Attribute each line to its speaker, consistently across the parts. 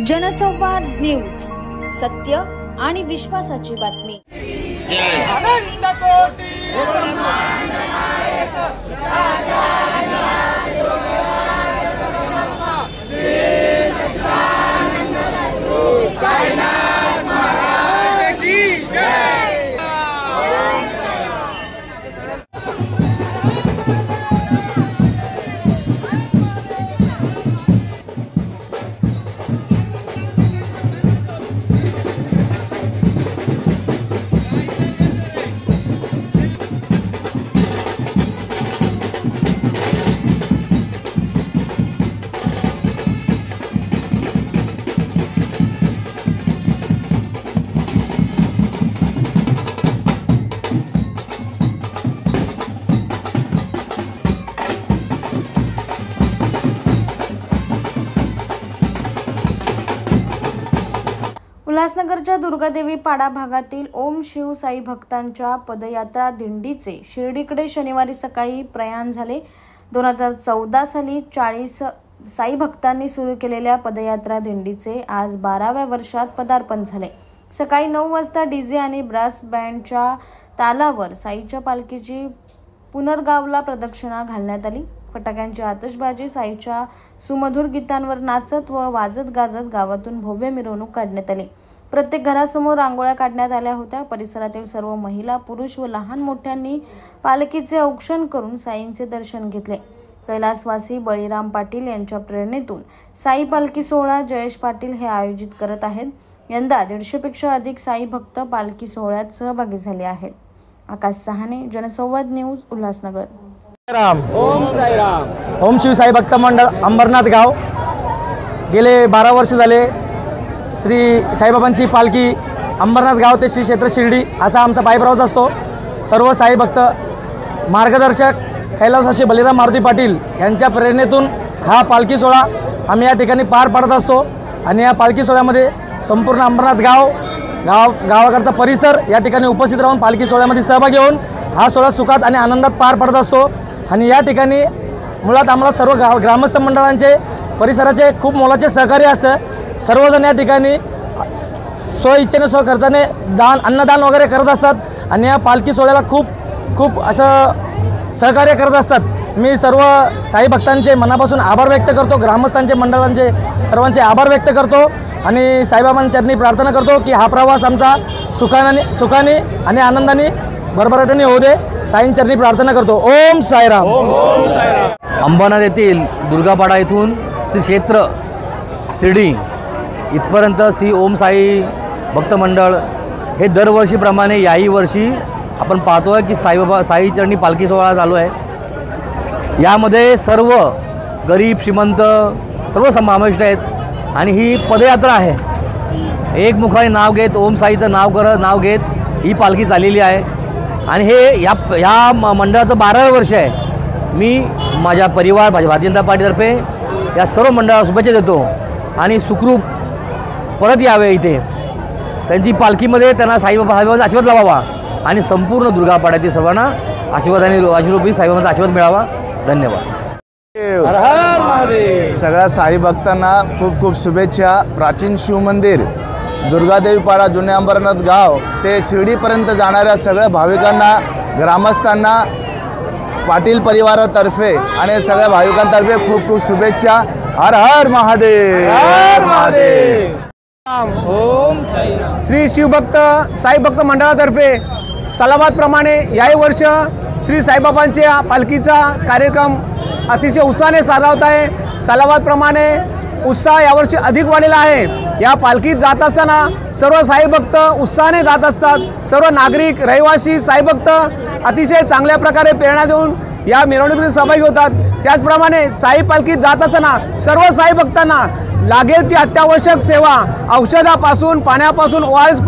Speaker 1: जनसंवाद न्यूज, सत्य आणि विश्वासाची बातमी। उल्हासनगरच्या दुर्गादेवी पाडा भागातील ओम शिव साई भक्तांच्या पदयात्रा दिंडीचे शिर्डीकडे शनिवारी सकाळी प्रयाण झाले। 2014 साली 40 साई भक्तांनी सुरू केलेल्या पदयात्रा दिंडीचे आज 12व्या वर्षात पदार्पण झाले। सकाळी 9 वाजता डीजे आणि ब्रास बँडच्या तालावर साईच्या पालखीची पुनर्गावला प्रदक्षिणा घालण्यात आली। फटाक्यांची आतषबाजी, साईच्या सुमधुर गीतांवर नाचत व वाजत गाजत गावातून भव्य मिरवणूक काढण्यात आली। प्रत्येक घरासमोर रांगोळ्या काढण्यात आल्या होत्या। परिसरातील सर्व महिला, पुरुष व लहान मोठ्यांनी पालखीचे औक्षण करून साईंचे दर्शन घेतले। कैलासवासी बळीराम पाटील यांच्या प्रेरणेतून साई पालखी सोहळा जयेश पाटील हे आयोजित करत आहेत। यंदा 150 पेक्षा अधिक साई भक्त पालखी सोहळ्यात सहभागी झाले आहेत। आकाश सहाने, जनसंवाद न्यूज, उल्हासनगर।
Speaker 2: ओम साईराम। ओम शिव साई भक्त मंडळ अंबरनाथ गाव गेले 12 वर्ष झाले श्री साईबाबांची पालखी अंबरनाथ गाव ते श्री क्षेत्र शिर्डी असा आमचा पायप्रवास असतो। सर्व साई भक्त मार्गदर्शक कैलासवासी बळीराम मारुती पाटील यांच्या प्रेरणेतून हा पालखी सोहळा आम्ही या ठिकाणी पार पाडत असतो आणि या पालखी सोहळ्यामध्ये संपूर्ण अंबरनाथ गावाकडचा परिसर या ठिकाणी उपस्थित राहून पालखी सोहळ्यामध्ये सहभागी होऊन हा सोहळा सुखात आणि आनंदात पार पडत असतो। आणि या ठिकाणी मुळात आम्हाला सर्व ग्रामस्थ मंडळांचे परिसराचे खूप मोलाचे सहकार्य असतं। सर्वजण या ठिकाणी स्वइच्छेने स्वखर्चाने अन्नदान वगैरे करत असतात आणि या पालखी सोहळ्याला खूप असं सहकार्य करत असतात। मी सर्व साई भक्तांचे मनापासून आभार व्यक्त करतो, ग्रामस्थांचे मंडळांचे सर्वांचे आभार व्यक्त करतो आणि साईबाबांच्या चरणी प्रार्थना करतो की हा प्रवास आमचा सुखाने आणि आनंदाने भरभराटीने होऊ दे। साईंच्या चरणी प्रार्थना करतो। ओम साईराम।
Speaker 3: अंबरनाथ येथील दुर्गापाडा येथून श्री क्षेत्र शिर्डी इथपर्यंत श्री ओम साई भक्त मंडळ हे दरवर्षीप्रमाणे याही वर्षी आपण पाहतोय की साई चरणी पालखी सोहळा चालू आहे। यामध्ये सर्व गरीब श्रीमंत सर्व समाविष्ट आहेत आणि ही पदयात्रा आहे। एकमुखाने नाव घेत ओम साईचं नाव घेत ही पालखी चाललेली आहे आणि हे या मंडळाचं 12वं वर्ष आहे। मी माझ्या परिवार भारतीय जनता पार्टीतर्फे या सर्व मंडळाला शुभेच्छा देतो आणि सुखरूप परत यावे इथे त्यांची पालखीमध्ये त्यांना साईबाबांचा आशीर्वाद लावावा आणि संपूर्ण दुर्गापाड्यातील सर्वांना आशीर्वादाने साईबाबांचा आशीर्वाद मिळावा। धन्यवाद।
Speaker 2: हर हर महादेव।
Speaker 4: सगळ्या साई भक्तांना खूप शुभेच्छा। प्राचीन शिव मंदिर दुर्गादेवी पाडा जुने अंबरनाथ गाव ते शिर्डीपर्यंत जाणाऱ्या सगळ्या भाविकांना, ग्रामस्थांना पाटील परिवारातर्फे आणि सगळ्या भाविकांतर्फे खूप शुभेच्छा। हर हर महादेव।
Speaker 2: हर महादेव। ओम साईराम। श्री शिवभक्त साई भक्त मंडळातर्फे सालाबादप्रमाणे याही वर्ष श्री साईबाबांच्या पालखीचा कार्यक्रम अतिशय उत्साहाने साजरा होत आहे। सालाबादप्रमाणे उत्साह यावर्षी अधिक वाढलेला आहे। या पालखीत जात असताना सर्व साई भक्त उत्साहाने जात असतात। सर्व नागरिक, रहिवासी, साई भक्त अतिशय चांगल्या प्रकारे प्रेरणा देऊन या मिरवणुकीत सहभागी होतात। त्याचप्रमाणे साई पालखीत जात असताना सर्व साई भक्तांना लागेल ती अत्यावश्यक सेवा, औषधापासून पाण्यापासून ORS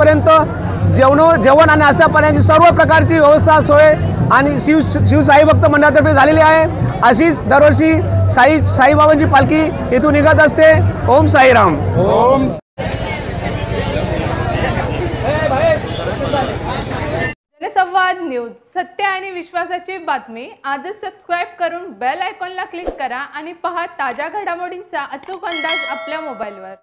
Speaker 2: जेवण आणि नाश्ता पाण्याची सर्व प्रकारची व्यवस्था सोय आणि शिव साई भक्त मंडळातर्फे झालेली आहे। अशीच दरवर्षी साईबाबांची पालखी इथून निघत असते। ओम साईराम। ओम
Speaker 5: जनसंवाद न्यूज, सत्य आणि विश्वासाची बातमी। आजच सबस्क्राइब करून बेल आयकॉनला क्लिक करा आणि पहा ताज्या घडामोडींचा अचूक अंदाज आपल्या मोबाईलवर।